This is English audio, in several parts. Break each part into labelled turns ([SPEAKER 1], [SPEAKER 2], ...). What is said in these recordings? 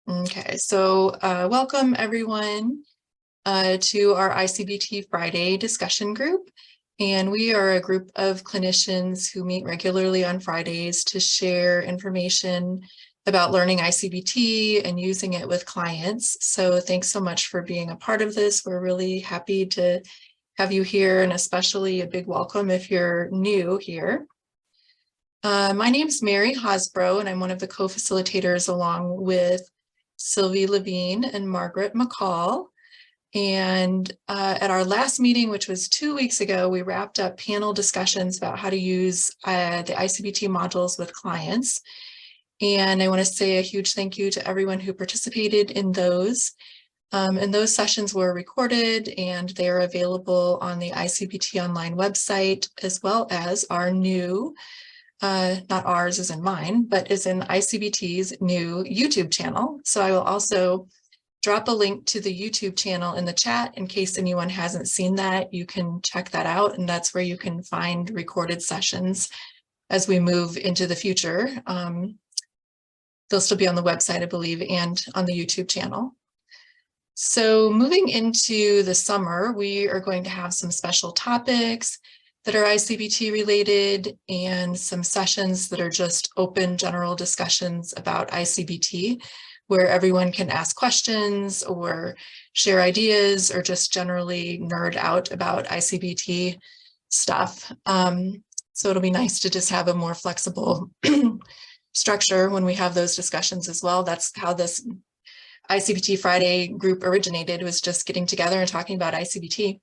[SPEAKER 1] Okay, so welcome everyone to our I-CBT Friday discussion group. And we are a group of clinicians who meet regularly on Fridays to share information about learning I-CBT and using it with clients. So thanks so much for being a part of this. We're really happy to have you here, and especially a big welcome if you're new here. My name is Mary Hosbrough, and I'm one of the co-facilitators along with Sylvie Levine and Margaret McCall. And at our last meeting, which was 2 weeks ago, we wrapped up panel discussions about how to use the I-CBT modules with clients. And I want to say a huge thank you to everyone who participated in those. And those sessions were recorded and they are available on the I-CBT.online website, as well as our new, not ours as in mine, but as in I-CBT's new YouTube channel. So I will also drop a link to the YouTube channel in the chat in case anyone hasn't seen that. You can check that out, and that's where you can find recorded sessions as we move into the future. They'll still be on the website, I believe, and on the YouTube channel. So moving into the summer, we are going to have some special topics that are I-CBT related and some sessions that are just open general discussions about I-CBT, where everyone can ask questions or share ideas or just generally nerd out about I-CBT stuff. So it'll be nice to just have a more flexible structure when we have those discussions as well. That's how this I-CBT Friday group originated, was just getting together and talking about I-CBT.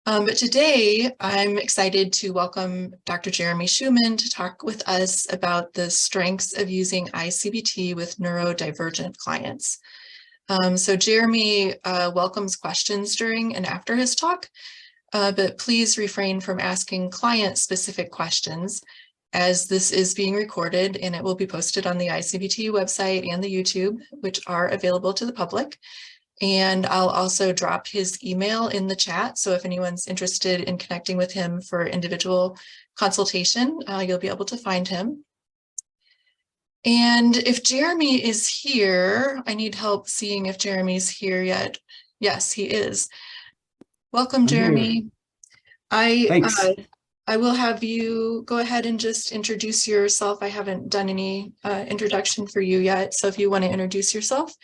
[SPEAKER 1] But today I'm excited to welcome Dr. Jeremy Shuman to talk with us about the strengths of using I-CBT with neurodivergent clients. So Jeremy welcomes questions during and after his talk, but please refrain from asking client-specific questions, as this is being recorded and it will be posted on the I-CBT website and the YouTube, which are available to the public. And I'll also drop his email in the chat. So if anyone's interested in connecting with him for individual consultation, you'll be able to find him. And if Jeremy is here, I need help seeing if Jeremy's here yet. Yes, he is. Welcome, Jeremy.
[SPEAKER 2] Thanks.
[SPEAKER 1] I will have you go ahead and just introduce yourself. I haven't done any introduction for you yet. So if you want to introduce yourself,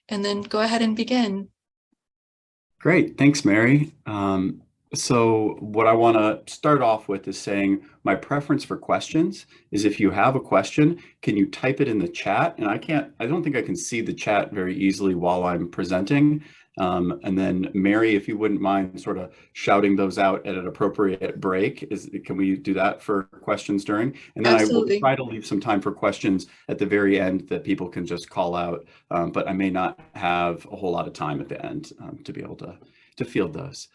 [SPEAKER 1] and then go ahead and begin.
[SPEAKER 2] Great, thanks, Mary. So what I want to start off with is saying my preference for questions is, if you have a question, can you type it in the chat? And I don't think I can see the chat very easily while I'm presenting. And then Mary, if you wouldn't mind sort of shouting those out at an appropriate break, can we do that for questions during? And then
[SPEAKER 1] Absolutely.
[SPEAKER 2] I will try to leave some time for questions at the very end that people can just call out, but I may not have a whole lot of time at the end to be able to field those.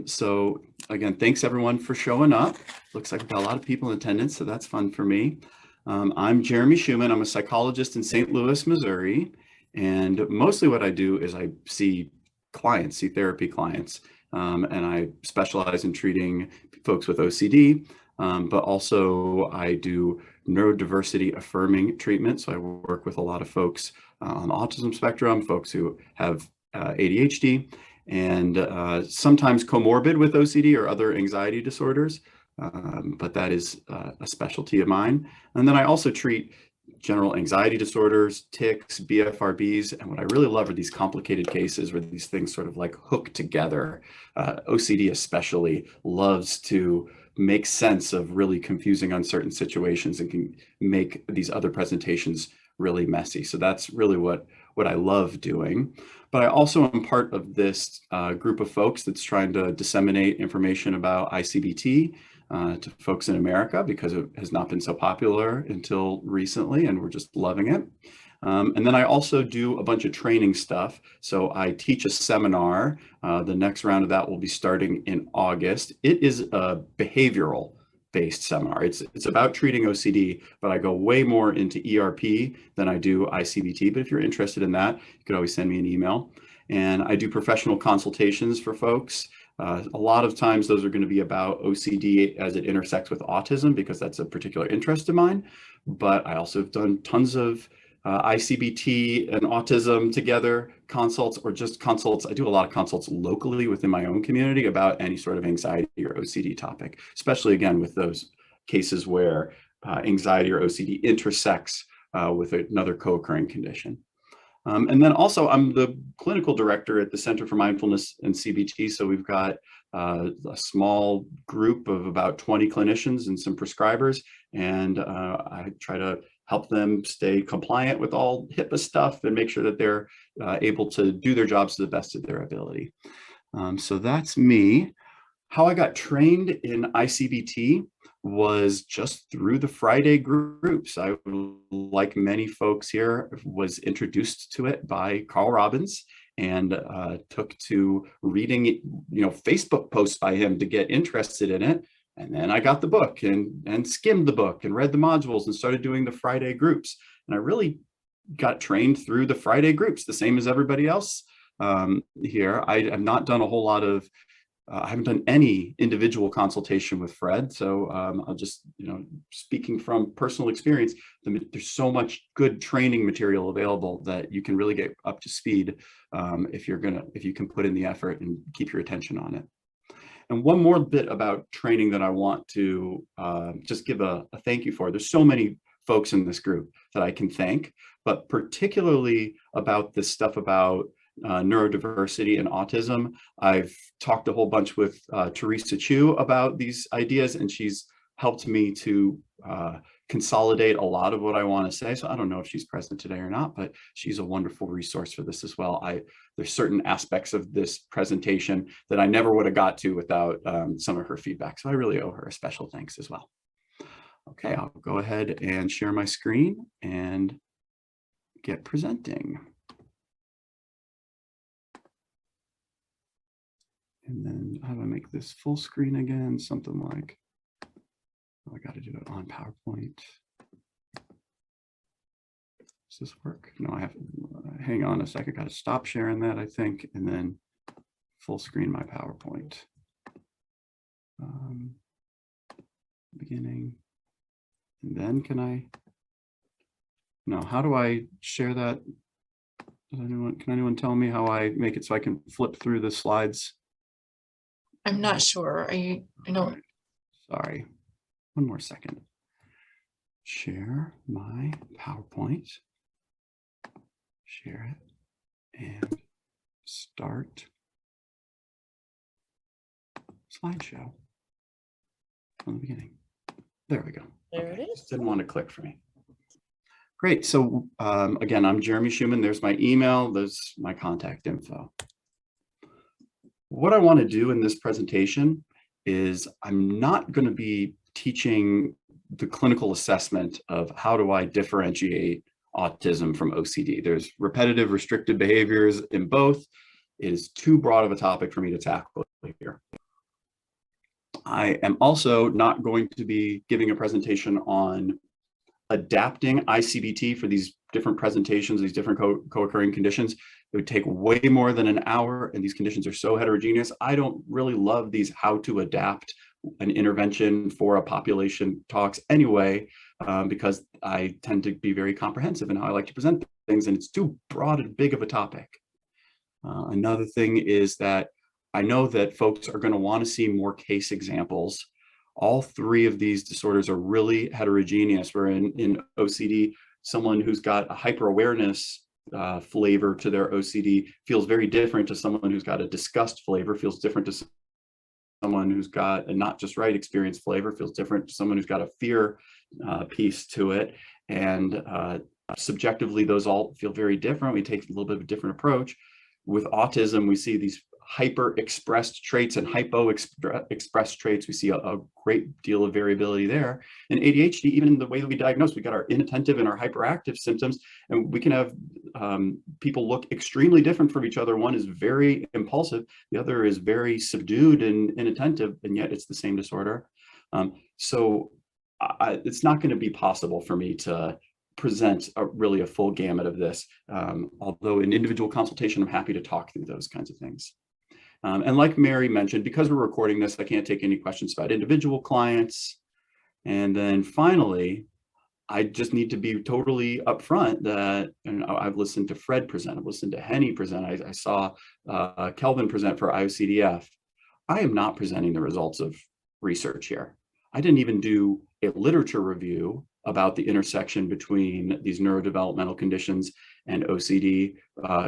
[SPEAKER 2] So again, thanks everyone for showing up. Looks like we've got a lot of people in attendance, so that's fun for me. I'm Jeremy Shuman. I'm a psychologist in St. Louis, Missouri. And mostly what I do is I see therapy clients, and I specialize in treating folks with OCD, but also I do neurodiversity affirming treatment. So I work with a lot of folks on the autism spectrum, folks who have ADHD, and sometimes comorbid with OCD or other anxiety disorders, but that is a specialty of mine. And then I also treat general anxiety disorders, tics, BFRBs, and what I really love are these complicated cases where these things sort of like hook together. OCD especially loves to make sense of really confusing, uncertain situations and can make these other presentations really messy. So that's really what I love doing. But I also am part of this group of folks that's trying to disseminate information about I-CBT to folks in America, because it has not been so popular until recently, and we're just loving it. And then I also do a bunch of training stuff. So I teach a seminar. The next round of that will be starting in August. It is a behavioral-based seminar. It's about treating OCD, but I go way more into ERP than I do I-CBT. But if you're interested in that, you can always send me an email. And I do professional consultations for folks. A lot of times those are going to be about OCD as it intersects with autism, because that's a particular interest of mine. But I also have done tons of I-CBT and autism together consults, or just consults. I do a lot of consults locally within my own community about any sort of anxiety or OCD topic, especially again with those cases where anxiety or OCD intersects with another co-occurring condition. And then also I'm the clinical director at the Center for Mindfulness and CBT. So we've got a small group of about 20 clinicians and some prescribers, and I try to help them stay compliant with all HIPAA stuff and make sure that they're able to do their jobs to the best of their ability. So that's me. How I got trained in I-CBT was just through the Friday groups. I, like many folks here, was introduced to it by Carl Robbins, and took to reading, Facebook posts by him to get interested in it. And then I got the book and skimmed the book and read the modules and started doing the Friday groups. And I really got trained through the Friday groups, the same as everybody else here. I have not done a whole lot of I haven't done any individual consultation with Fred. So I'll just, speaking from personal experience, there's so much good training material available that you can really get up to speed if you can put in the effort and keep your attention on it. And one more bit about training that I want to just give a thank you for. There's so many folks in this group that I can thank, but particularly about this stuff about neurodiversity and autism. I've talked a whole bunch with Teresa Chu about these ideas, and she's helped me to consolidate a lot of what I want to say. So I don't know if she's present today or not, but she's a wonderful resource for this as well. There's certain aspects of this presentation that I never would have got to without some of her feedback. So I really owe her a special thanks as well. Okay, I'll go ahead and share my screen and get presenting. And then how do I make this full screen again? Something like, I got to do it on PowerPoint. Does this work? No, I have, hang on a second. Got to stop sharing that, I think, and then full screen my PowerPoint. Beginning. And then can how do I share that? Can anyone tell me how I make it so I can flip through the slides?
[SPEAKER 1] I'm not sure. I don't.
[SPEAKER 2] Right. Sorry. One more second. Share my PowerPoint. Share it and start slideshow from the beginning. There we go.
[SPEAKER 3] There it is.
[SPEAKER 2] Didn't want to click for me. Great. So again, I'm Jeremy Shuman. There's my email. There's my contact info. What I want to do in this presentation is I'm not going to be teaching the clinical assessment of how do I differentiate autism from OCD. There's repetitive restricted behaviors in both. It is too broad of a topic for me to tackle here. I am also not going to be giving a presentation on adapting I-CBT for these different presentations, these different co-occurring conditions. It would take way more than an hour, and these conditions are so heterogeneous. I don't really love these how to adapt an intervention for a population talks anyway, because I tend to be very comprehensive in how I like to present things, and it's too broad and big of a topic. Another thing is that I know that folks are going to want to see more case examples. All three of these disorders are really heterogeneous. Where in OCD, someone who's got a hyper-awareness flavor to their OCD feels very different to someone who's got a disgust flavor, feels different to someone who's got a not just right experience flavor, feels different to someone who's got a fear piece to it. And subjectively, those all feel very different. We take a little bit of a different approach. With autism, we see these hyper-expressed traits and hypo-expressed traits. We see a great deal of variability there. And ADHD, even in the way that we diagnose, we got our inattentive and our hyperactive symptoms, and we can have people look extremely different from each other. One is very impulsive, the other is very subdued and inattentive, and yet it's the same disorder. So it's not going to be possible for me to present really a full gamut of this, although in individual consultation, I'm happy to talk through those kinds of things. And like Mary mentioned, because we're recording this, I can't take any questions about individual clients. And then finally, I just need to be totally upfront that, and I've listened to Fred present, I've listened to Henny present, I saw Kelvin present for IOCDF. I am not presenting the results of research here. I didn't even do a literature review about the intersection between these neurodevelopmental conditions and OCD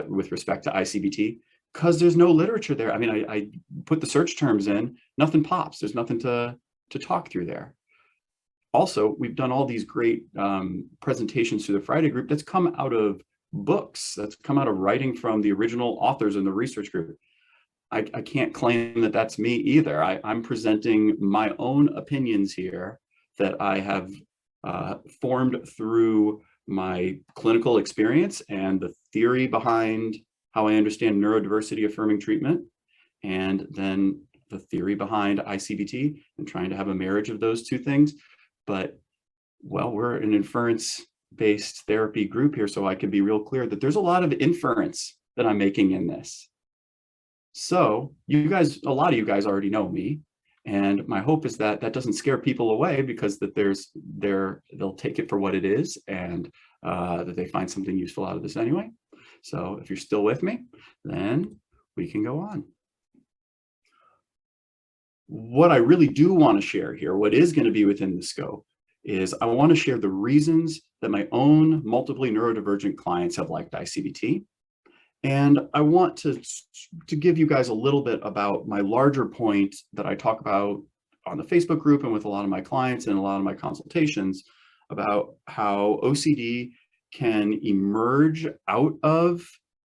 [SPEAKER 2] with respect to I-CBT, because there's no literature there. I mean, I put the search terms in, nothing pops. There's nothing to talk through there. Also, we've done all these great presentations through the Friday group that's come out of books, that's come out of writing from the original authors in the research group. I can't claim that that's me either. I'm presenting my own opinions here that I have formed through my clinical experience and the theory behind how I understand neurodiversity affirming treatment, and then the theory behind I-CBT, and trying to have a marriage of those two things. But, well, we're an inference-based therapy group here, so I can be real clear that there's a lot of inference that I'm making in this. So you guys, a lot of you guys already know me, and my hope is that that doesn't scare people away, because that they'll take it for what it is, and that they find something useful out of this anyway. So if you're still with me, then we can go on. What I really do want to share here, what is going to be within the scope, is I want to share the reasons that my own multiply neurodivergent clients have liked I-CBT. And I want to give you guys a little bit about my larger point that I talk about on the Facebook group and with a lot of my clients and a lot of my consultations, about how OCD can emerge out of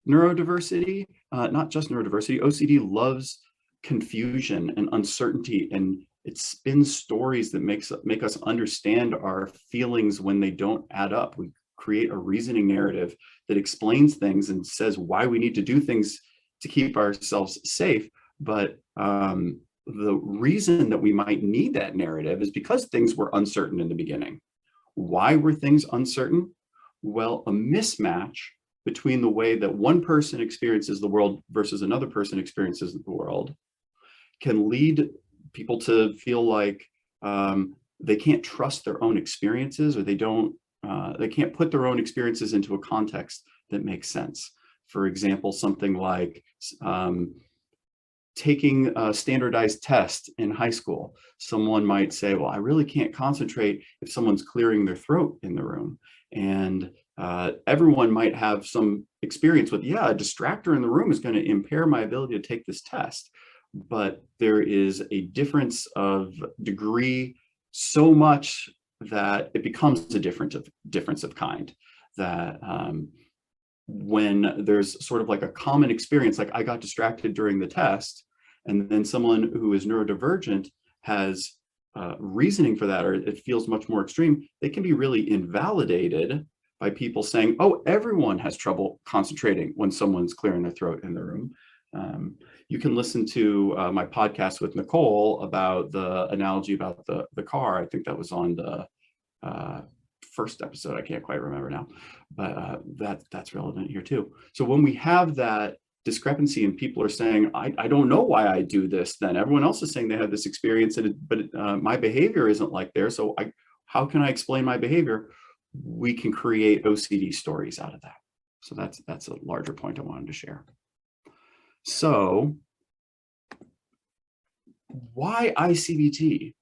[SPEAKER 2] neurodiversity, not just neurodiversity. OCD loves confusion and uncertainty, and it spins stories that make us understand our feelings when they don't add up. We create a reasoning narrative that explains things and says why we need to do things to keep ourselves safe. But the reason that we might need that narrative is because things were uncertain in the beginning. Why were things uncertain? Well, a mismatch between the way that one person experiences the world versus another person experiences the world can lead people to feel like they can't trust their own experiences, or they can't put their own experiences into a context that makes sense. For example, something like taking a standardized test in high school. Someone might say, well, I really can't concentrate if someone's clearing their throat in the room. And everyone might have some experience with, yeah, a distractor in the room is going to impair my ability to take this test. But there is a difference of degree so much that it becomes a difference of kind. That when there's sort of like a common experience, like I got distracted during the test, and then someone who is neurodivergent has reasoning for that, or it feels much more extreme, they can be really invalidated by people saying, oh, everyone has trouble concentrating when someone's clearing their throat in the room. You can listen to my podcast with Nicole about the analogy about the car. I think that was on the first episode. I can't quite remember now, but that's relevant here too. So when we have that discrepancy and people are saying, I don't know why I do this, then everyone else is saying they have this experience, but my behavior isn't like theirs. So how can I explain my behavior? We can create OCD stories out of that. So that's a larger point I wanted to share. So why I-CBT?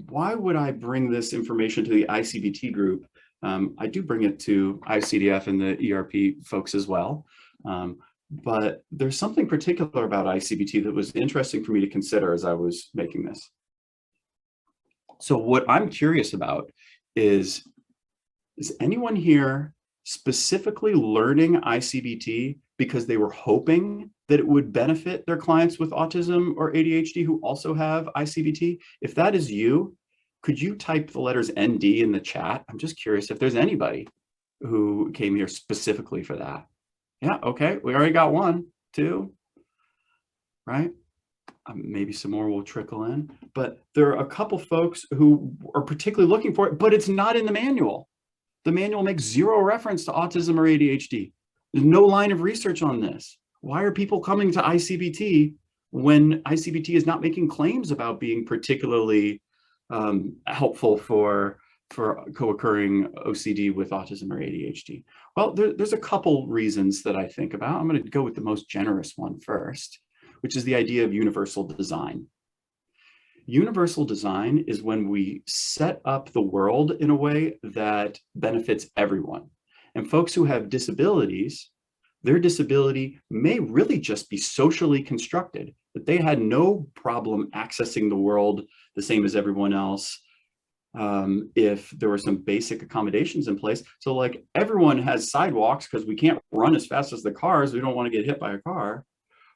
[SPEAKER 2] Why would I bring this information to the I-CBT group? I do bring it to ICDF and the ERP folks as well. But there's something particular about I-CBT that was interesting for me to consider as I was making this. So what I'm curious about is anyone here specifically learning I-CBT because they were hoping that it would benefit their clients with autism or ADHD who also have I-CBT? If that is you, could you type the letters ND in the chat? I'm just curious if there's anybody who came here specifically for that. Yeah, okay, we already got 1, 2, right? Maybe some more will trickle in, but there are a couple folks who are particularly looking for it, but it's not in the manual. The manual makes 0 reference to autism or ADHD. There's no line of research on this. Why are people coming to I-CBT when I-CBT is not making claims about being particularly helpful for for co-occurring OCD with autism or ADHD? Well, there's a couple reasons that I think about. I'm going to go with the most generous one first, which is the idea of universal design. Universal design is when we set up the world in a way that benefits everyone. And folks who have disabilities, their disability may really just be socially constructed, that they had no problem accessing the world the same as everyone else if there were some basic accommodations in place. So like everyone has sidewalks because we can't run as fast as the cars. We don't want to get hit by a car.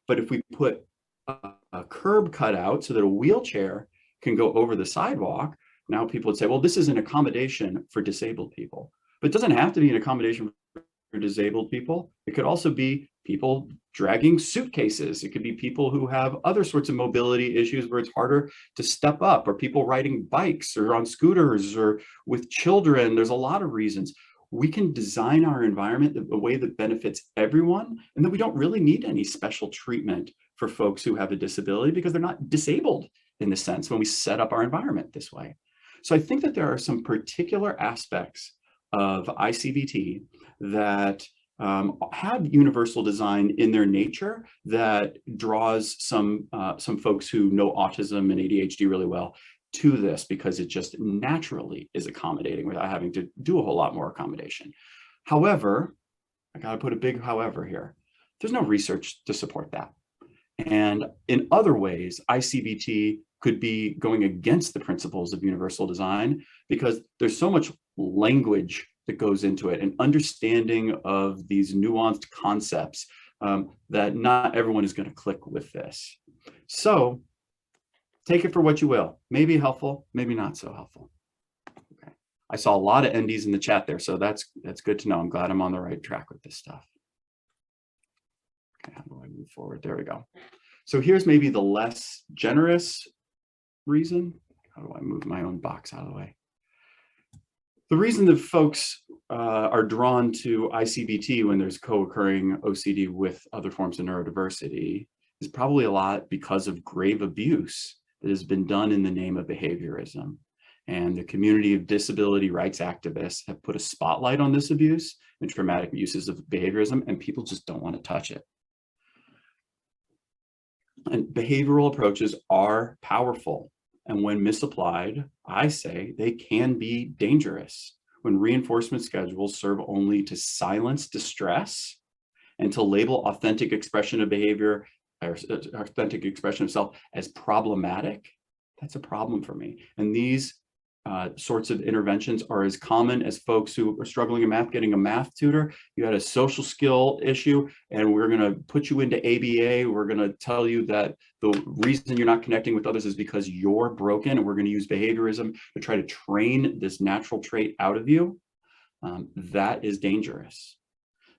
[SPEAKER 2] But if we put a curb cut out so that a wheelchair can go over the sidewalk, now people would say, well, this is an accommodation for disabled people. But it doesn't have to be an accommodation for disabled people. It could also be people dragging suitcases. It could be people who have other sorts of mobility issues where it's harder to step up, or people riding bikes or on scooters or with children. There's a lot of reasons. We can design our environment in a way that benefits everyone, and that we don't really need any special treatment for folks who have a disability because they're not disabled in the sense when we set up our environment this way. So I think that there are some particular aspects of I-CBT that have universal design in their nature that draws some folks who know autism and ADHD really well to this, because it just naturally is accommodating without having to do a whole lot more accommodation. However, I got to put a big however here. There's no research to support that. And in other ways, I-CBT could be going against the principles of universal design because there's so much language that goes into it, and understanding of these nuanced concepts that not everyone is going to click with this. So take it for what you will. Maybe helpful, maybe not so helpful. Okay. I saw a lot of NDs in the chat there, so that's good to know. I'm glad I'm on the right track with this stuff. Okay, how do I move forward? There we go. So here's maybe the less generous reason. How do I move my own box out of the way? The reason that folks are drawn to I-CBT when there's co-occurring OCD with other forms of neurodiversity is probably a lot because of grave abuse that has been done in the name of behaviorism. And the community of disability rights activists have put a spotlight on this abuse and traumatic uses of behaviorism, and people just don't want to touch it. And behavioral approaches are powerful. And when misapplied, I say they can be dangerous when reinforcement schedules serve only to silence distress and to label authentic expression of behavior or authentic expression of self as problematic. That's a problem for me. And these sorts of interventions are as common as folks who are struggling in math getting a math tutor. You had a social skill issue and we're going to put you into ABA. We're going to tell you that the reason you're not connecting with others is because you're broken, and we're going to use behaviorism to try to train this natural trait out of you. That is dangerous.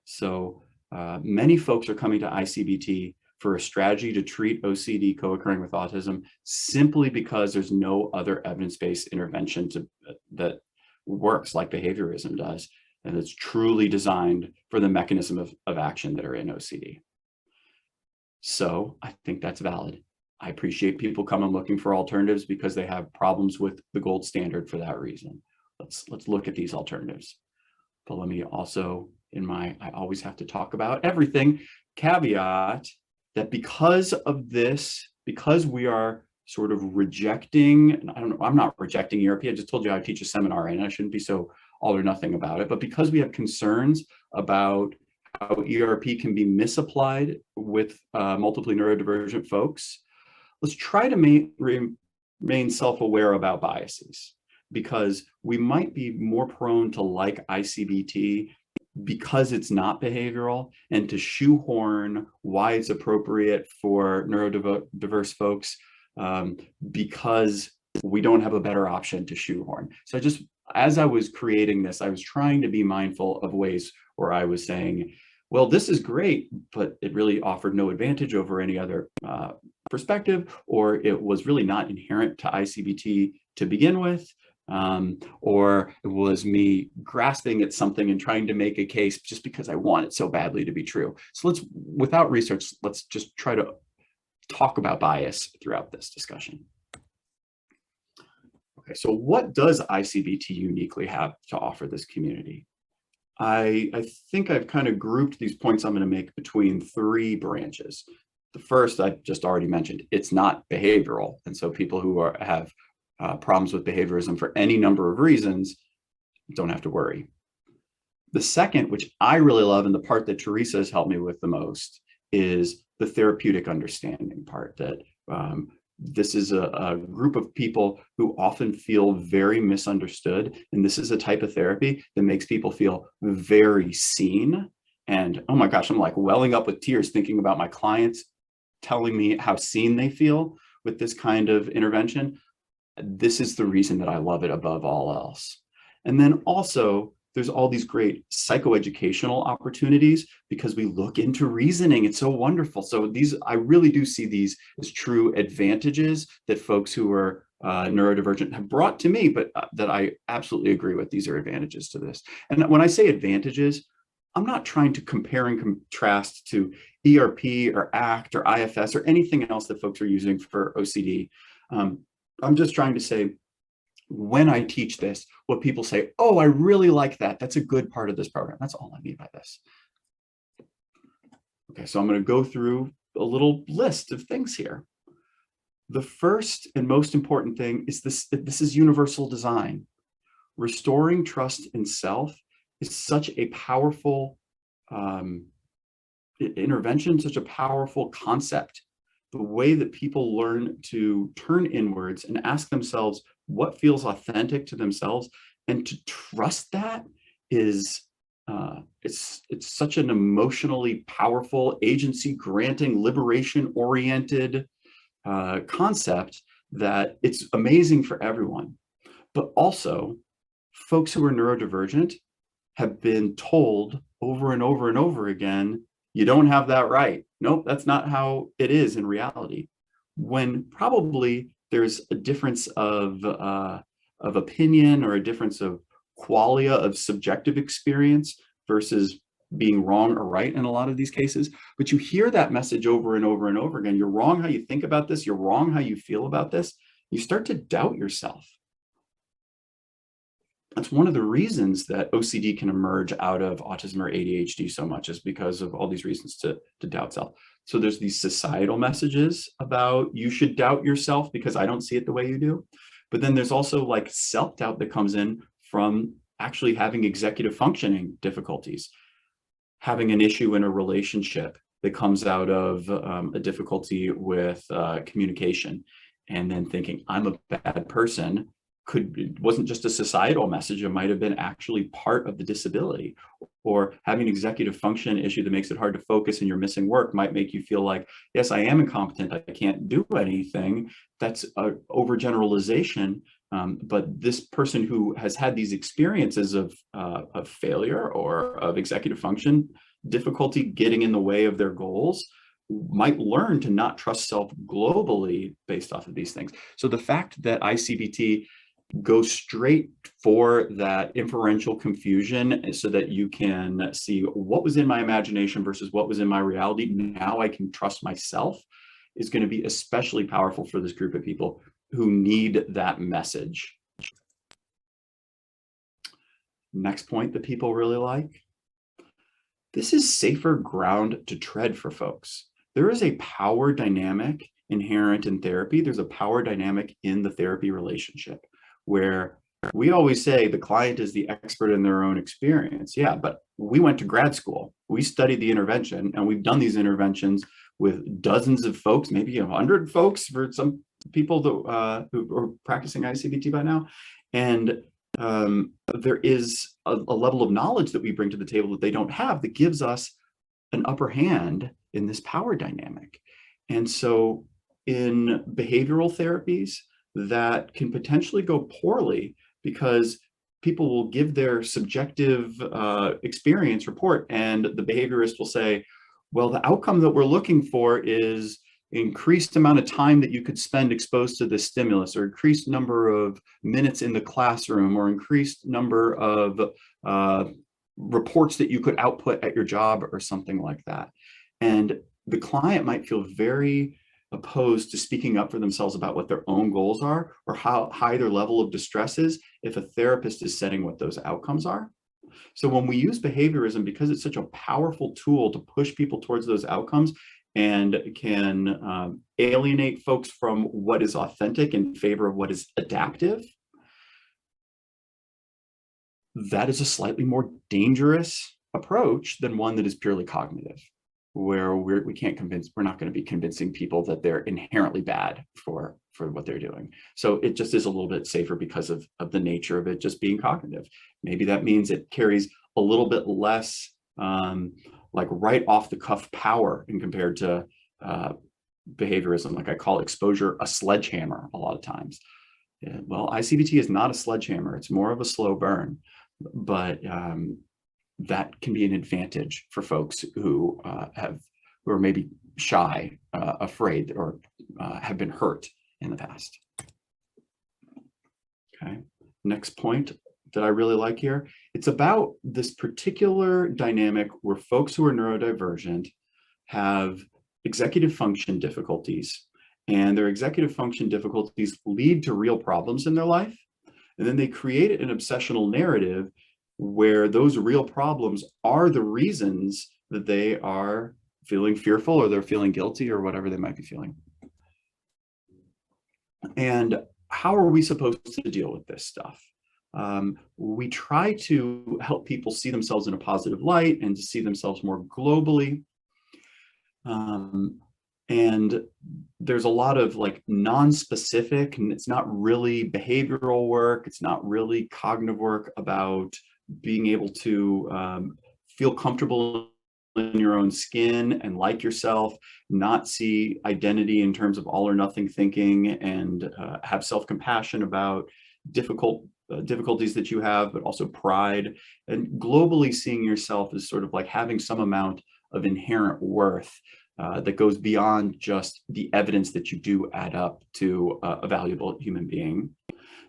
[SPEAKER 2] So many folks are coming to I-CBT for a strategy to treat OCD co-occurring with autism simply because there's no other evidence-based intervention that works like behaviorism does, and it's truly designed for the mechanism of action that are in OCD. So I think that's valid. I appreciate people coming looking for alternatives because they have problems with the gold standard for that reason. Let's look at these alternatives. But let me also, I always have to talk about everything, caveat that because of this, because we are sort of rejecting, I don't know, I'm not rejecting ERP. I just told you I teach a seminar and I shouldn't be so all or nothing about it. But because we have concerns about how ERP can be misapplied with multiply neurodivergent folks, let's try to remain self-aware about biases, because we might be more prone to like I-CBT because it's not behavioral, and to shoehorn why it's appropriate for neurodiverse folks because we don't have a better option to shoehorn. So as I was creating this, I was trying to be mindful of ways where I was saying, well, this is great, but it really offered no advantage over any other perspective, or it was really not inherent to I-CBT to begin with. Or it was me grasping at something and trying to make a case just because I want it so badly to be true. So without research, let's just try to talk about bias throughout this discussion. Okay, so what does I-CBT uniquely have to offer this community? I think I've kind of grouped these points I'm going to make between three branches. The first I just already mentioned, it's not behavioral. And so people who have problems with behaviorism for any number of reasons don't have to worry. The second, which I really love, and the part that Teresa has helped me with the most, is the therapeutic understanding part, that this is a group of people who often feel very misunderstood. And this is a type of therapy that makes people feel very seen. And oh my gosh, I'm like welling up with tears thinking about my clients telling me how seen they feel with this kind of intervention. This is the reason that I love it above all else. And then also, there's all these great psychoeducational opportunities because we look into reasoning. It's so wonderful. So I really do see these as true advantages that folks who are neurodivergent have brought to me, but that I absolutely agree with. These are advantages to this. And when I say advantages, I'm not trying to compare and contrast to ERP or ACT or IFS or anything else that folks are using for OCD. I'm just trying to say, when I teach this, what people say, oh, I really like that. That's a good part of this program. That's all I mean by this. Okay, so I'm going to go through a little list of things here. The first and most important thing is this is universal design. Restoring trust in self is such a powerful intervention, such a powerful concept. The way that people learn to turn inwards and ask themselves what feels authentic to themselves, and to trust that is it's such an emotionally powerful, agency granting, liberation oriented concept that it's amazing for everyone. But also, folks who are neurodivergent have been told over and over and over again, you don't have that right. Nope, that's not how it is in reality. When probably there's a difference of opinion, or a difference of qualia of subjective experience versus being wrong or right in a lot of these cases. But you hear that message over and over and over again. You're wrong how you think about this. You're wrong how you feel about this. You start to doubt yourself. That's one of the reasons that OCD can emerge out of autism or ADHD so much, is because of all these reasons to doubt self. So there's these societal messages about you should doubt yourself because I don't see it the way you do. But then there's also like self-doubt that comes in from actually having executive functioning difficulties, having an issue in a relationship that comes out of a difficulty with communication, and then thinking I'm a bad person. It wasn't just a societal message, it might have been actually part of the disability. Or having an executive function issue that makes it hard to focus and you're missing work might make you feel like, yes, I am incompetent, I can't do anything. That's an overgeneralization. But this person who has had these experiences of failure or of executive function difficulty getting in the way of their goals might learn to not trust self globally based off of these things. So the fact that I-CBT go straight for that inferential confusion so that you can see what was in my imagination versus what was in my reality. Now I can trust myself is going to be especially powerful for this group of people who need that message. Next point that people really like. This is safer ground to tread for folks. There is a power dynamic inherent in therapy. There's a power dynamic in the therapy relationship, where we always say the client is the expert in their own experience. Yeah, but we went to grad school, we studied the intervention, and we've done these interventions with dozens of folks, maybe 100 folks for some people that, who are practicing I-CBT by now. And there is a level of knowledge that we bring to the table that they don't have that gives us an upper hand in this power dynamic. And so in behavioral therapies, that can potentially go poorly because people will give their subjective experience report, and the behaviorist will say, well, the outcome that we're looking for is increased amount of time that you could spend exposed to this stimulus, or increased number of minutes in the classroom, or increased number of reports that you could output at your job, or something like that. And the client might feel very opposed to speaking up for themselves about what their own goals are or how high their level of distress is if a therapist is setting what those outcomes are. So when we use behaviorism, because it's such a powerful tool to push people towards those outcomes and can alienate folks from what is authentic in favor of what is adaptive, that is a slightly more dangerous approach than one that is purely cognitive, where we're not going to be convincing people that they're inherently bad for what they're doing. So it just is a little bit safer because of the nature of it just being cognitive. Maybe that means it carries a little bit less like right off the cuff power in compared to behaviorism. Like I call exposure a sledgehammer a lot of times. Yeah, well, I-CBT is not a sledgehammer. It's more of a slow burn, but that can be an advantage for folks who are maybe shy, afraid, or have been hurt in the past. Okay, next point that I really like here. It's about this particular dynamic where folks who are neurodivergent have executive function difficulties, and their executive function difficulties lead to real problems in their life. And then they create an obsessional narrative where those real problems are the reasons that they are feeling fearful or they're feeling guilty or whatever they might be feeling. And how are we supposed to deal with this stuff? We try to help people see themselves in a positive light and to see themselves more globally. And there's a lot of like non-specific, and it's not really behavioral work. It's not really cognitive work about being able to feel comfortable in your own skin and like yourself, not see identity in terms of all or nothing thinking, and have self-compassion about difficulties that you have, but also pride, and globally seeing yourself as sort of like having some amount of inherent worth that goes beyond just the evidence that you do add up to a valuable human being.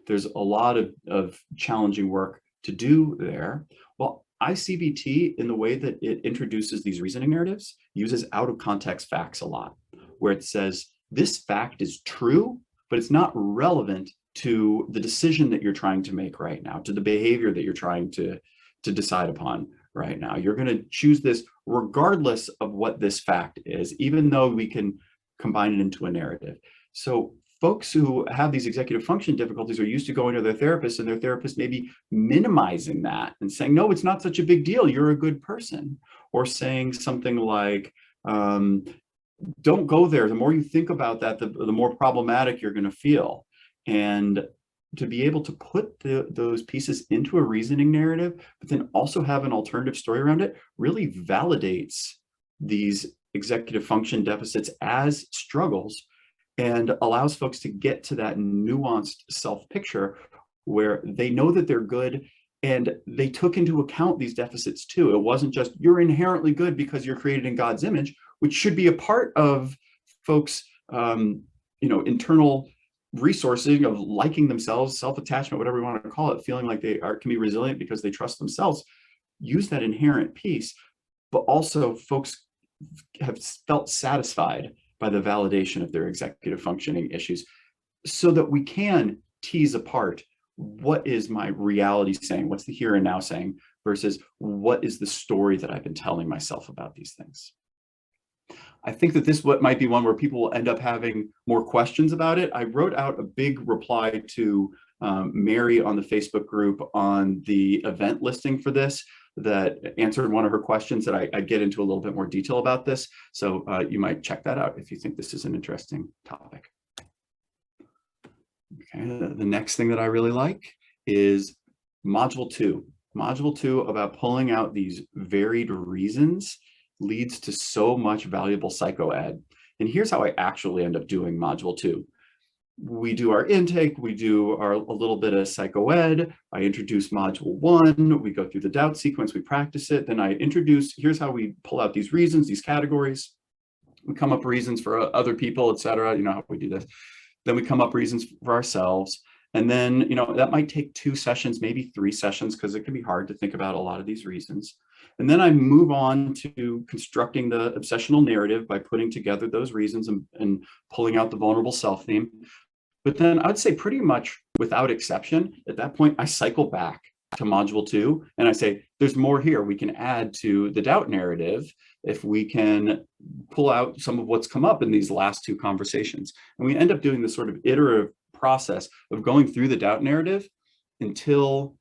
[SPEAKER 2] There's a lot of challenging work to do there. Well, I-CBT, in the way that it introduces these reasoning narratives, uses out of context facts a lot, where it says, this fact is true, but it's not relevant to the decision that you're trying to make right now, to the behavior that you're trying to decide upon right now. You're going to choose this regardless of what this fact is, even though we can combine it into a narrative. So folks who have these executive function difficulties are used to going to their therapist, and their therapist may be minimizing that and saying, no, it's not such a big deal, you're a good person. Or saying something like, don't go there. The more you think about that, the more problematic you're going to feel. And to be able to put those pieces into a reasoning narrative, but then also have an alternative story around it, really validates these executive function deficits as struggles and allows folks to get to that nuanced self-picture where they know that they're good and they took into account these deficits too. It wasn't just you're inherently good because you're created in God's image, which should be a part of folks' internal resourcing of liking themselves, self-attachment, whatever you want to call it, feeling like they can be resilient because they trust themselves. Use that inherent piece, but also folks have felt satisfied by the validation of their executive functioning issues, so that we can tease apart what is my reality saying, what's the here and now saying, versus what is the story that I've been telling myself about these things. I think that this might be one where people will end up having more questions about it. I wrote out a big reply to Mary on the Facebook group on the event listing for this that answered one of her questions that I get into a little bit more detail about this. So you might check that out if you think this is an interesting topic. Okay, the next thing that I really like is Module 2. Module 2 about pulling out these varied reasons leads to so much valuable psychoed. And here's how I actually end up doing Module 2. We do our intake, we do a little bit of psychoed, I introduce Module 1, we go through the doubt sequence, we practice it, then I introduce, here's how we pull out these reasons, these categories. We come up reasons for other people, etc. You know how we do this. Then we come up reasons for ourselves. And then, you know, that might take 2 sessions, maybe 3 sessions, because it can be hard to think about a lot of these reasons. And then I move on to constructing the obsessional narrative by putting together those reasons and pulling out the vulnerable self theme. But then I would say pretty much without exception, at that point, I cycle back to module 2 and I say, there's more here. We can add to the doubt narrative if we can pull out some of what's come up in these last 2 conversations. And we end up doing this sort of iterative process of going through the doubt narrative until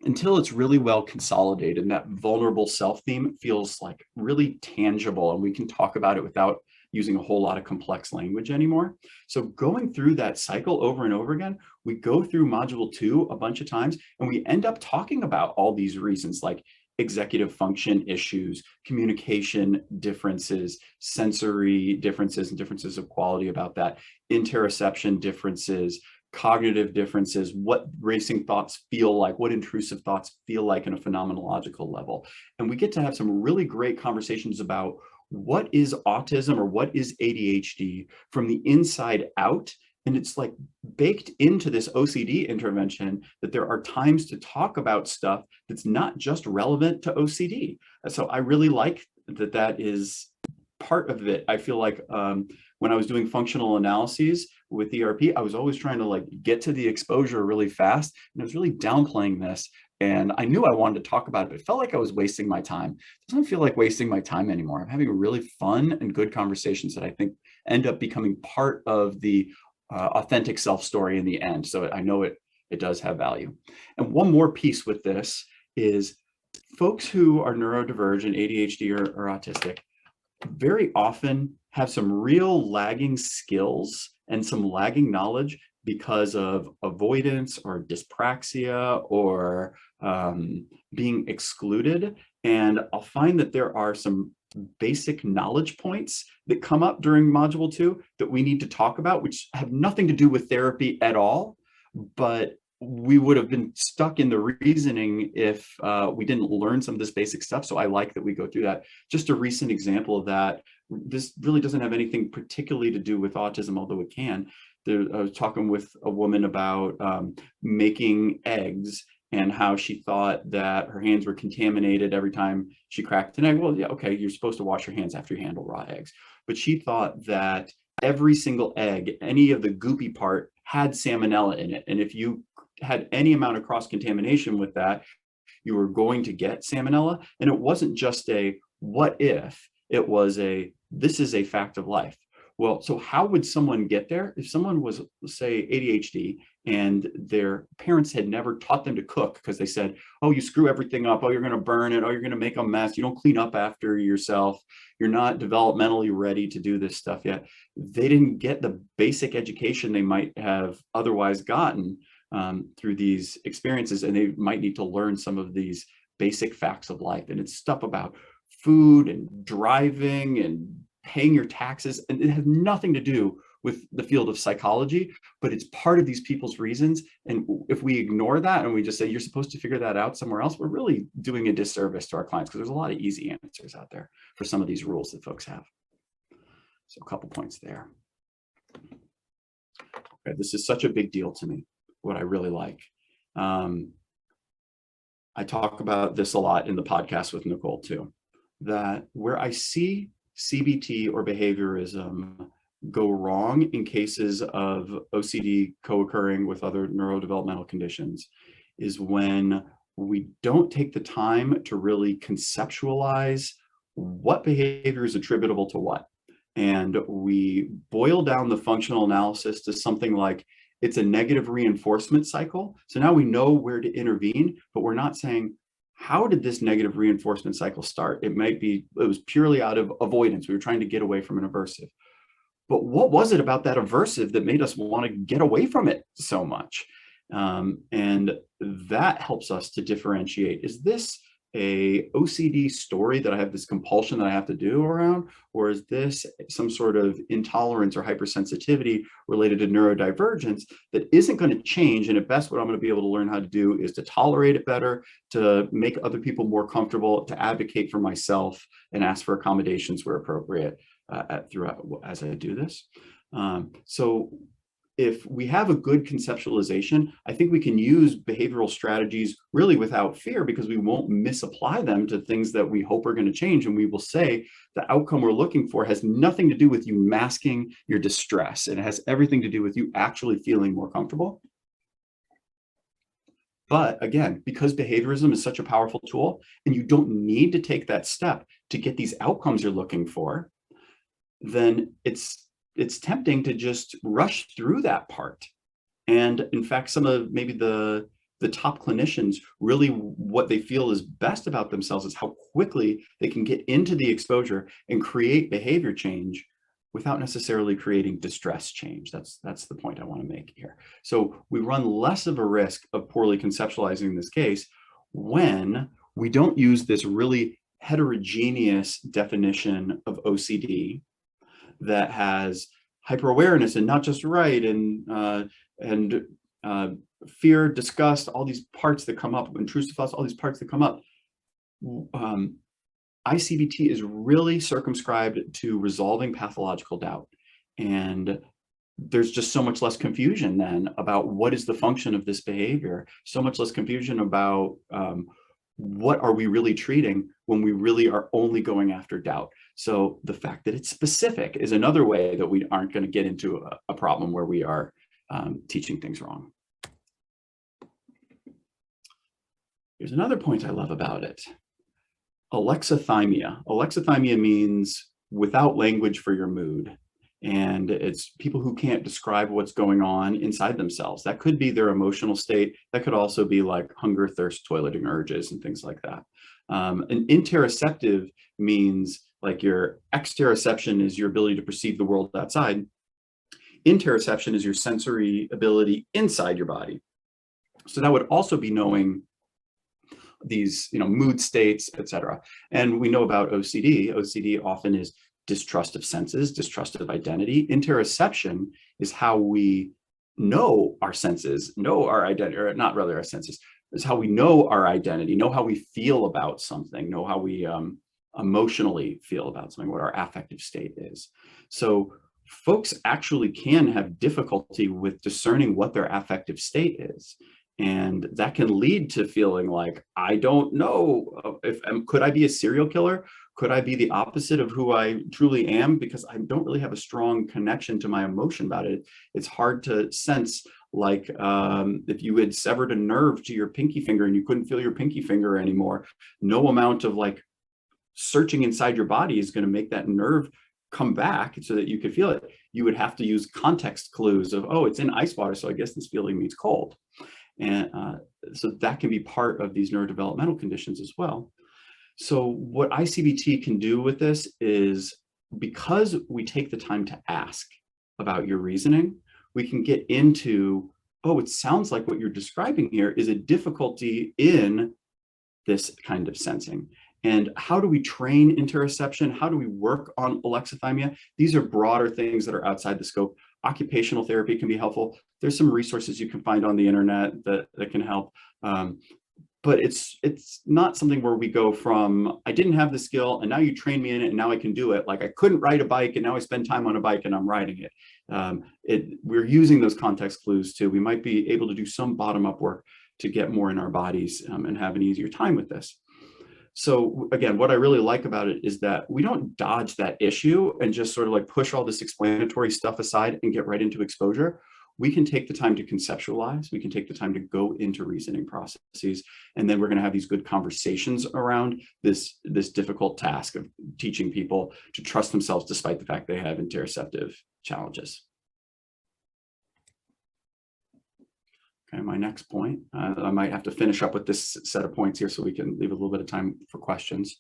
[SPEAKER 2] it's really well consolidated and that vulnerable self theme feels like really tangible and we can talk about it without using a whole lot of complex language anymore. So going through that cycle over and over again, we go through module 2 a bunch of times and we end up talking about all these reasons like executive function issues, communication differences, sensory differences and differences of quality about that, interoception differences, cognitive differences, what racing thoughts feel like, what intrusive thoughts feel like in a phenomenological level. And we get to have some really great conversations about what is autism or what is ADHD from the inside out. And it's like baked into this OCD intervention that there are times to talk about stuff that's not just relevant to OCD. So I really like that that is part of it. I feel like when I was doing functional analyses with ERP, I was always trying to like get to the exposure really fast. And I was really downplaying this. And I knew I wanted to talk about it, but it felt like I was wasting my time. It doesn't feel like wasting my time anymore. I'm having really fun and good conversations that I think end up becoming part of the authentic self story in the end. So I know it does have value. And one more piece with this is folks who are neurodivergent, ADHD or autistic, very often have some real lagging skills and some lagging knowledge because of avoidance or dyspraxia or being excluded. And I'll find that there are some basic knowledge points that come up during module 2 that we need to talk about, which have nothing to do with therapy at all, but we would have been stuck in the reasoning if we didn't learn some of this basic stuff. So I like that we go through that. Just a recent example of that. This really doesn't have anything particularly to do with autism, although it can. I was talking with a woman about making eggs and how she thought that her hands were contaminated every time she cracked an egg. Well, yeah, okay, you're supposed to wash your hands after you handle raw eggs. But she thought that every single egg, any of the goopy part, had salmonella in it. And if you had any amount of cross-contamination with that, you were going to get salmonella. And it wasn't just a what if, it was a this is a fact of life. Well, so how would someone get there? If someone was, say, ADHD and their parents had never taught them to cook because they said, oh, you screw everything up. Oh, you're going to burn it. Oh, you're going to make a mess. You don't clean up after yourself. You're not developmentally ready to do this stuff yet. They didn't get the basic education they might have otherwise gotten through these experiences. And they might need to learn some of these basic facts of life. And it's stuff about food and driving and paying your taxes, and it has nothing to do with the field of psychology, but it's part of these people's reasons. And if we ignore that and we just say, you're supposed to figure that out somewhere else, we're really doing a disservice to our clients because there's a lot of easy answers out there for some of these rules that folks have. So a couple points there. Okay, this is such a big deal to me, what I really like. I talk about this a lot in the podcast with Nicole too, that where I see CBT or behaviorism go wrong in cases of OCD co-occurring with other neurodevelopmental conditions is when we don't take the time to really conceptualize what behavior is attributable to what. And we boil down the functional analysis to something like it's a negative reinforcement cycle. So now we know where to intervene, but we're not saying, how did this negative reinforcement cycle start? It was purely out of avoidance. We were trying to get away from an aversive. But what was it about that aversive that made us want to get away from it so much? And that helps us to differentiate. Is this a OCD story that I have this compulsion that I have to do around? Or is this some sort of intolerance or hypersensitivity related to neurodivergence that isn't going to change? And at best, what I'm going to be able to learn how to do is to tolerate it better, to make other people more comfortable, to advocate for myself and ask for accommodations where appropriate throughout as I do this. So if we have a good conceptualization, I think we can use behavioral strategies really without fear, because we won't misapply them to things that we hope are going to change. And we will say the outcome we're looking for has nothing to do with you masking your distress. It has everything to do with you actually feeling more comfortable. But again, because behaviorism is such a powerful tool, and you don't need to take that step to get these outcomes you're looking for, then it's tempting to just rush through that part. And in fact, some of maybe the top clinicians, really what they feel is best about themselves is how quickly they can get into the exposure and create behavior change without necessarily creating distress change. That's the point I want to make here. So we run less of a risk of poorly conceptualizing this case when we don't use this really heterogeneous definition of OCD that has hyper-awareness and not just right, and fear, disgust, all these parts that come up, intrusive thoughts, all these parts that come up. I-CBT is really circumscribed to resolving pathological doubt. And there's just so much less confusion then about what is the function of this behavior, so much less confusion about what are we really treating when we really are only going after doubt. So the fact that it's specific is another way that we aren't going to get into a problem where we are teaching things wrong. Here's another point I love about it. Alexithymia. Alexithymia means without language for your mood. And it's people who can't describe what's going on inside themselves. That could be their emotional state. That could also be like hunger, thirst, toileting urges, and things like that. And interoceptive means like your exteroception is your ability to perceive the world outside. Interoception is your sensory ability inside your body. So that would also be knowing these, mood states, etc. And we know about OCD. OCD often is distrust of senses, distrust of identity. Interoception is how we know our senses, know our identity, or not really our senses, is how we know our identity, know how we feel about something, know how we emotionally feel about something, what our affective state is. So folks actually can have difficulty with discerning what their affective state is. And that can lead to feeling like, I don't know, could I be a serial killer? Could I be the opposite of who I truly am? Because I don't really have a strong connection to my emotion about it. It's hard to sense, like if you had severed a nerve to your pinky finger and you couldn't feel your pinky finger anymore, no amount of like searching inside your body is going to make that nerve come back so that you could feel it. You would have to use context clues of, oh, it's in ice water, so I guess this feeling means cold. And so that can be part of these neurodevelopmental conditions as well. So what I-CBT can do with this is, because we take the time to ask about your reasoning, we can get into, oh, it sounds like what you're describing here is a difficulty in this kind of sensing. And how do we train interoception? How do we work on alexithymia? These are broader things that are outside the scope. Occupational therapy can be helpful. There's some resources you can find on the internet that can help. But it's not something where we go from, I didn't have the skill and now you train me in it and now I can do it. Like I couldn't ride a bike and now I spend time on a bike and I'm riding it. We're using those context clues too. We might be able to do some bottom-up work to get more in our bodies and have an easier time with this. So again, what I really like about it is that we don't dodge that issue and just sort of like push all this explanatory stuff aside and get right into exposure. We can take the time to conceptualize, we can take the time to go into reasoning processes, and then we're going to have these good conversations around this difficult task of teaching people to trust themselves despite the fact they have interoceptive challenges. Okay, my next point, I might have to finish up with this set of points here so we can leave a little bit of time for questions.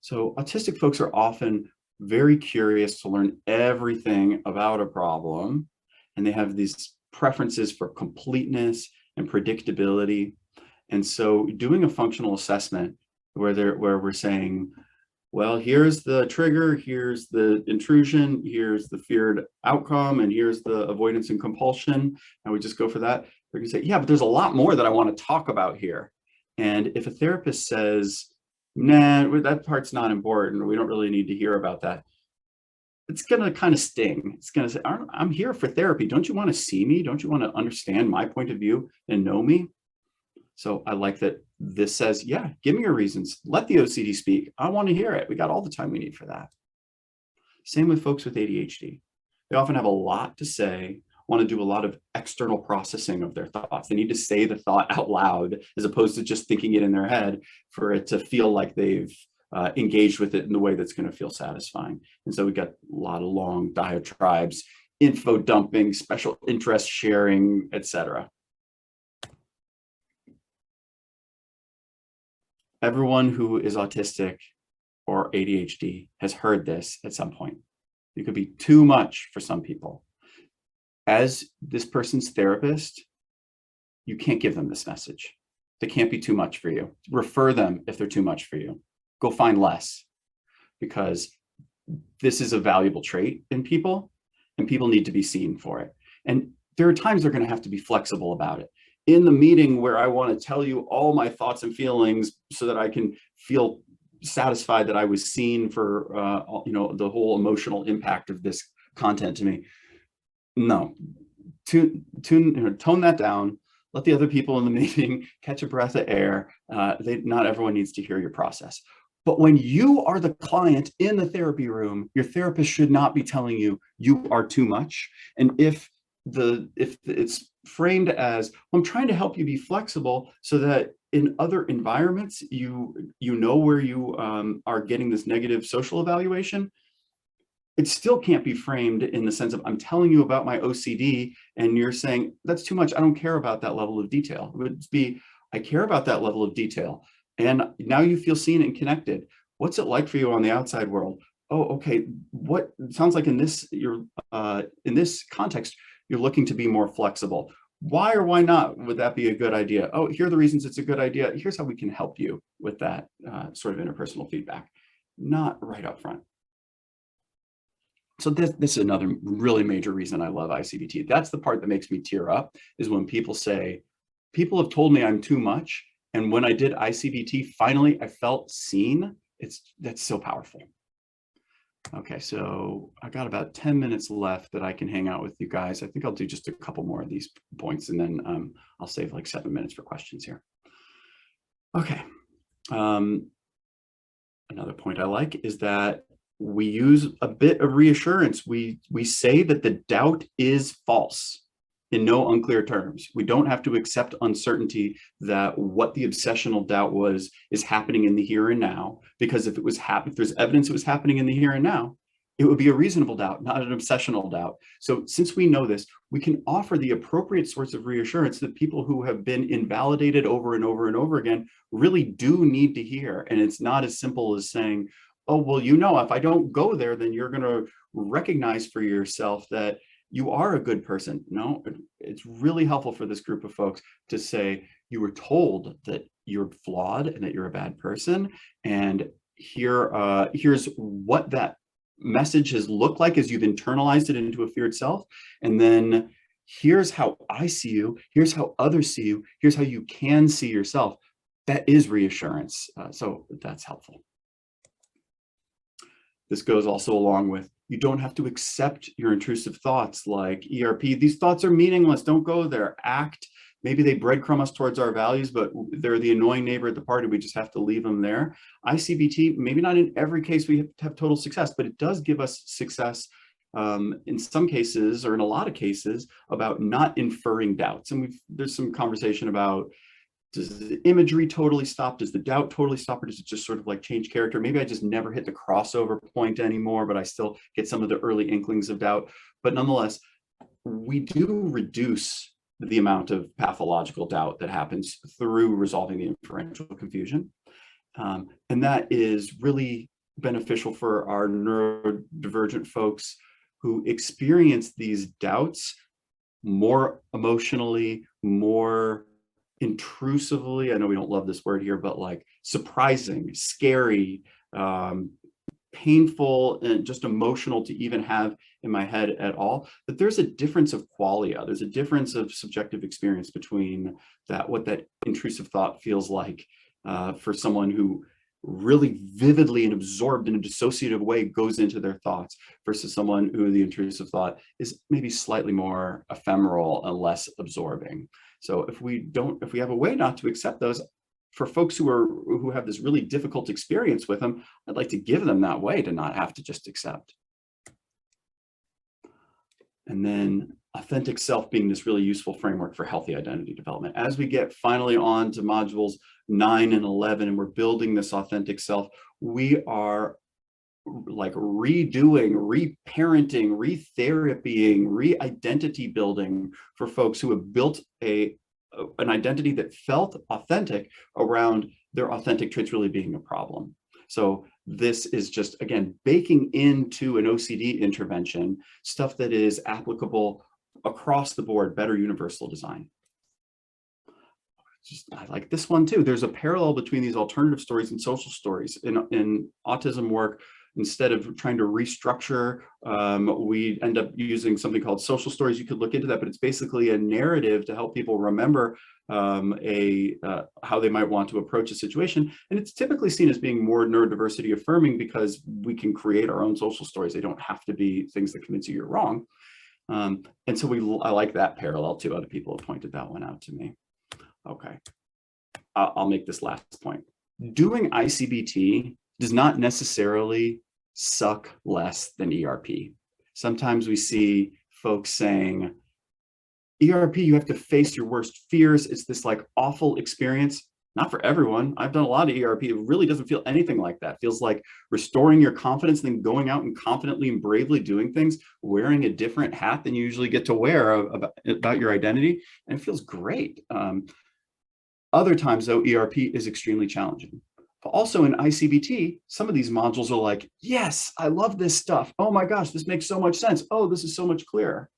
[SPEAKER 2] So autistic folks are often very curious to learn everything about a problem, and they have these preferences for completeness and predictability. And so doing a functional assessment where we're saying, well, here's the trigger, here's the intrusion, here's the feared outcome, and here's the avoidance and compulsion, and we just go for that. They're going to say, yeah, but there's a lot more that I want to talk about here. And if a therapist says, nah, that part's not important, we don't really need to hear about that, it's going to kind of sting. It's going to say, I'm here for therapy. Don't you want to see me? Don't you want to understand my point of view and know me? So I like that this says, yeah, give me your reasons. Let the OCD speak. I want to hear it. We got all the time we need for that. Same with folks with ADHD. They often have a lot to say, want to do a lot of external processing of their thoughts. They need to say the thought out loud as opposed to just thinking it in their head for it to feel like they've engaged with it in the way that's going to feel satisfying. And so we got a lot of long diatribes, info dumping, special interest sharing, etc. Everyone who is autistic or ADHD has heard this at some point. It could be too much for some people. As this person's therapist, you can't give them this message. They can't be too much for you. Refer them if they're too much for you. Go find less, because this is a valuable trait in people and people need to be seen for it. And there are times they're going to have to be flexible about it. In the meeting where I want to tell you all my thoughts and feelings so that I can feel satisfied that I was seen for the whole emotional impact of this content to me. No, tone that down. Let the other people in the meeting catch a breath of air. Not everyone needs to hear your process. But when you are the client in the therapy room, your therapist should not be telling you you are too much. And if it's framed as, well, I'm trying to help you be flexible so that in other environments, you know where you are getting this negative social evaluation, it still can't be framed in the sense of, I'm telling you about my OCD and you're saying, that's too much. I don't care about that level of detail. It would be, I care about that level of detail. And now you feel seen and connected. What's it like for you on the outside world? Oh, okay. What it sounds like in this context, you're looking to be more flexible. Why or why not would that be a good idea? Oh, here are the reasons it's a good idea. Here's how we can help you with that sort of interpersonal feedback, not right up front. So this is another really major reason I love I-CBT. That's the part that makes me tear up, is when people say, people have told me I'm too much. And when I did I-CBT, finally, I felt seen. That's so powerful. Okay, so I got about 10 minutes left that I can hang out with you guys. I think I'll do just a couple more of these points, and then I'll save like 7 minutes for questions here. Okay. Another point I like is that we use a bit of reassurance. We say that the doubt is false in no unclear terms. We don't have to accept uncertainty that what the obsessional doubt is happening in the here and now, because if there's evidence it was happening in the here and now, it would be a reasonable doubt, not an obsessional doubt. So since we know this, we can offer the appropriate sorts of reassurance that people who have been invalidated over and over and over again really do need to hear. And it's not as simple as saying, oh, well, if I don't go there, then you're going to recognize for yourself that you are a good person. No, it's really helpful for this group of folks to say, you were told that you're flawed and that you're a bad person. And here's what that message has looked like as you've internalized it into a feared self. And then here's how I see you. Here's how others see you. Here's how you can see yourself. That is reassurance. So that's helpful. This goes also along with, you don't have to accept your intrusive thoughts like ERP. These thoughts are meaningless. Don't go there. Act. Maybe they breadcrumb us towards our values, but they're the annoying neighbor at the party. We just have to leave them there. I-CBT, maybe not in every case we have total success, but it does give us success in some cases, or in a lot of cases, about not inferring doubts. And there's some conversation about, does the imagery totally stop? Does the doubt totally stop? Or does it just sort of like change character? Maybe I just never hit the crossover point anymore, but I still get some of the early inklings of doubt. But nonetheless, we do reduce the amount of pathological doubt that happens through resolving the inferential confusion. And that is really beneficial for our neurodivergent folks who experience these doubts more emotionally, more intrusively. I know we don't love this word here, but like surprising, scary, painful, and just emotional to even have in my head at all. But there's a difference of qualia. There's a difference of subjective experience between what that intrusive thought feels like for someone who really vividly and absorbed in a dissociative way goes into their thoughts, versus someone who the intrusive thought is maybe slightly more ephemeral and less absorbing. So if we have a way not to accept those, for folks who have this really difficult experience with them, I'd like to give them that way to not have to just accept. And then authentic self being this really useful framework for healthy identity development. As we get finally on to modules 9 and 11, and we're building this authentic self, we are like redoing, reparenting, retherapying, re-identity building for folks who have built an identity that felt authentic around their authentic traits really being a problem. So this is just, again, baking into an OCD intervention stuff that is applicable across the board, better universal design. I like this one too. There's a parallel between these alternative stories and social stories. In autism work, instead of trying to restructure, we end up using something called social stories. You could look into that, but it's basically a narrative to help people remember how they might want to approach a situation. And it's typically seen as being more neurodiversity affirming because we can create our own social stories. They don't have to be things that convince you you're wrong. And so I like that parallel too. Other people have pointed that one out to me. Okay, I'll make this last point. Doing I-CBT does not necessarily suck less than ERP. Sometimes we see folks saying, ERP, you have to face your worst fears. It's this like awful experience. Not for everyone. I've done a lot of ERP. It really doesn't feel anything like that. It feels like restoring your confidence, then going out and confidently and bravely doing things, wearing a different hat than you usually get to wear about your identity. And it feels great. Other times though, ERP is extremely challenging. But also in I-CBT, some of these modules are like, yes, I love this stuff. Oh my gosh, this makes so much sense. Oh, this is so much clearer.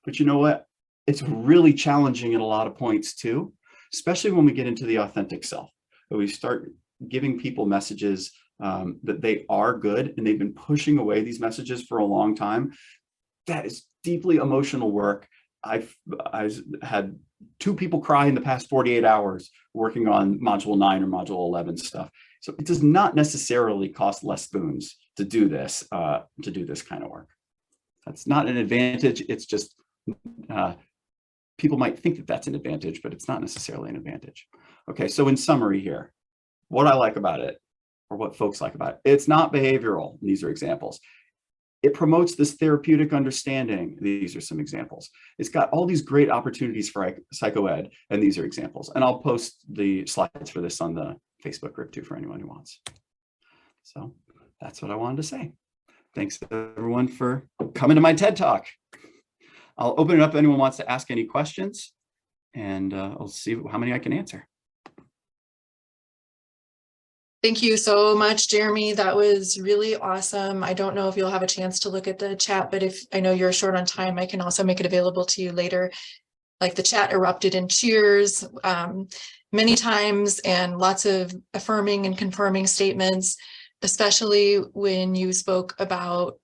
[SPEAKER 2] But you know what? It's really challenging at a lot of points too, especially when we get into the authentic self. We start giving people messages that they are good, and they've been pushing away these messages for a long time. That is deeply emotional work. I've had 2 people cry in the past 48 hours working on module 9 or module 11 stuff. So it does not necessarily cost less spoons to do this kind of work. That's not an advantage. It's just people might think that that's an advantage, but it's not necessarily an advantage. Okay, so in summary here, what I like about it, or what folks like about it, it's not behavioral. These are examples. It promotes this therapeutic understanding. These are some examples. It's got all these great opportunities for psychoed, and these are examples. And I'll post the slides for this on the Facebook group too for anyone who wants. So that's what I wanted to say. Thanks everyone for coming to my TED Talk. I'll open it up if anyone wants to ask any questions, and I'll see how many I can answer.
[SPEAKER 1] Thank you so much, Jeremy. That was really awesome. I don't know if you'll have a chance to look at the chat, but if I know you're short on time, I can also make it available to you later. Like the chat erupted in cheers many times, and lots of affirming and confirming statements, especially when you spoke about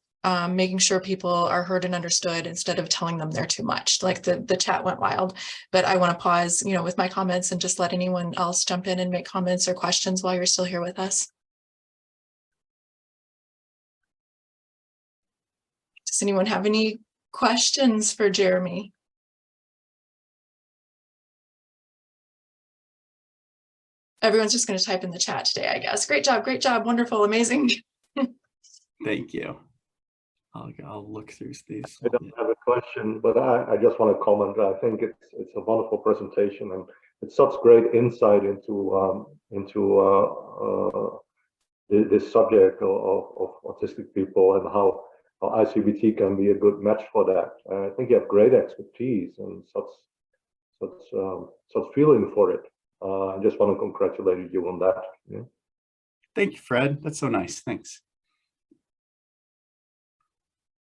[SPEAKER 1] making sure people are heard and understood instead of telling them they're too much. Like the chat went wild, but I want to pause, with my comments and just let anyone else jump in and make comments or questions while you're still here with us. Does anyone have any questions for Jeremy? Everyone's just going to type in the chat today, I guess. Great job, wonderful, amazing.
[SPEAKER 2] Thank you. I'll look through these.
[SPEAKER 3] I don't have a question, but I just want to comment. I think it's a wonderful presentation, and it's such great insight into this subject of autistic people, and how I-CBT can be a good match for that. I think you have great expertise and such feeling for it. I just want to congratulate you on that. Yeah.
[SPEAKER 2] Thank you, Fred. That's so nice. Thanks.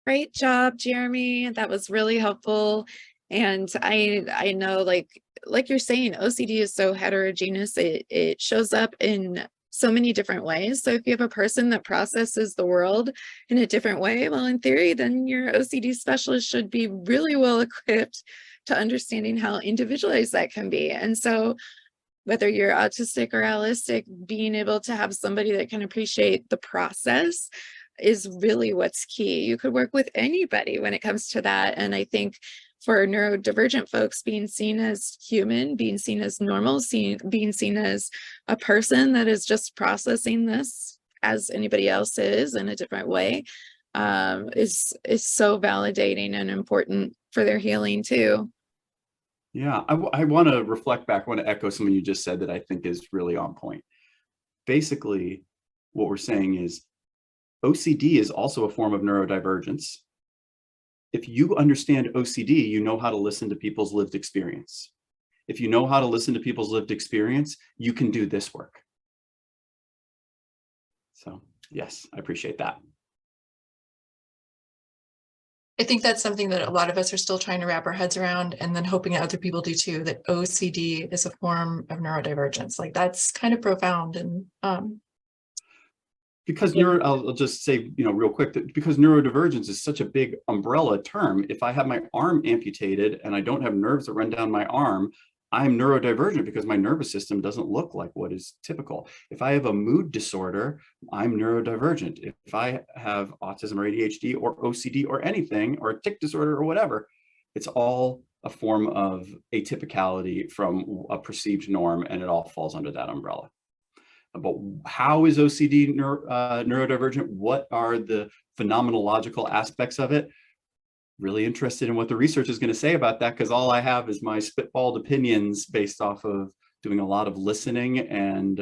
[SPEAKER 4] Great job, Jeremy. That was really helpful. And I know, like you're saying, OCD is so heterogeneous. It shows up in so many different ways. So if you have a person that processes the world in a different way, well, in theory, then your OCD specialist should be really well equipped to understanding how individualized that can be. And so whether you're autistic or allistic, being able to have somebody that can appreciate the process is really what's key. You could work with anybody when it comes to that. And I think for neurodivergent folks, being seen as human, being seen as normal, being seen as a person that is just processing this as anybody else is in a different way, is so validating and important for their healing too.
[SPEAKER 2] Yeah, I want to reflect back. I want to echo something you just said that I think is really on point. Basically, what we're saying is OCD is also a form of neurodivergence. If you understand OCD, you know how to listen to people's lived experience. If you know how to listen to people's lived experience, you can do this work. So yes, I appreciate that.
[SPEAKER 1] I think that's something that a lot of us are still trying to wrap our heads around, and then hoping that other people do too, that OCD is a form of neurodivergence. Like, that's kind of profound. And
[SPEAKER 2] because I'll just say, real quick, that because neurodivergence is such a big umbrella term, if I have my arm amputated and I don't have nerves that run down my arm, I'm neurodivergent because my nervous system doesn't look like what is typical. If I have a mood disorder, I'm neurodivergent. If I have autism or ADHD or OCD or anything, or a tic disorder or whatever, it's all a form of atypicality from a perceived norm, and it all falls under that umbrella. But how is OCD neurodivergent? What are the phenomenological aspects of it? Really interested in what the research is going to say about that, because all I have is my spitballed opinions based off of doing a lot of listening and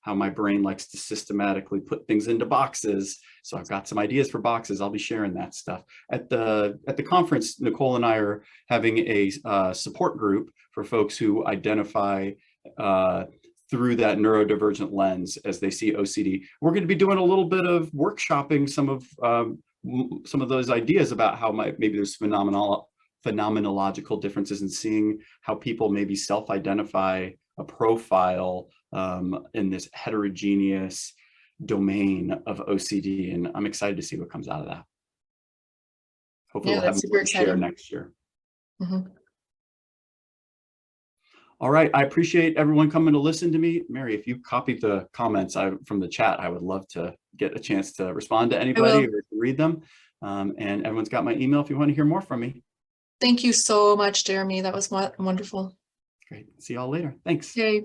[SPEAKER 2] how my brain likes to systematically put things into boxes. So I've got some ideas for boxes. I'll be sharing that stuff. At the conference, Nicole and I are having a support group for folks who identify through that neurodivergent lens as they see OCD. We're going to be doing a little bit of workshopping some of those ideas about how maybe there's phenomenological differences in seeing how people maybe self-identify a profile in this heterogeneous domain of OCD. And I'm excited to see what comes out of that. Hopefully we'll have more to share next year.
[SPEAKER 1] Mm-hmm.
[SPEAKER 2] All right, I appreciate everyone coming to listen to me. Mary, if you copied the comments from the chat, I would love to get a chance to respond to anybody or read them. And everyone's got my email if you want to hear more from me.
[SPEAKER 1] Thank you so much, Jeremy. That was wonderful.
[SPEAKER 2] Great. See y'all later. Thanks.
[SPEAKER 1] Okay.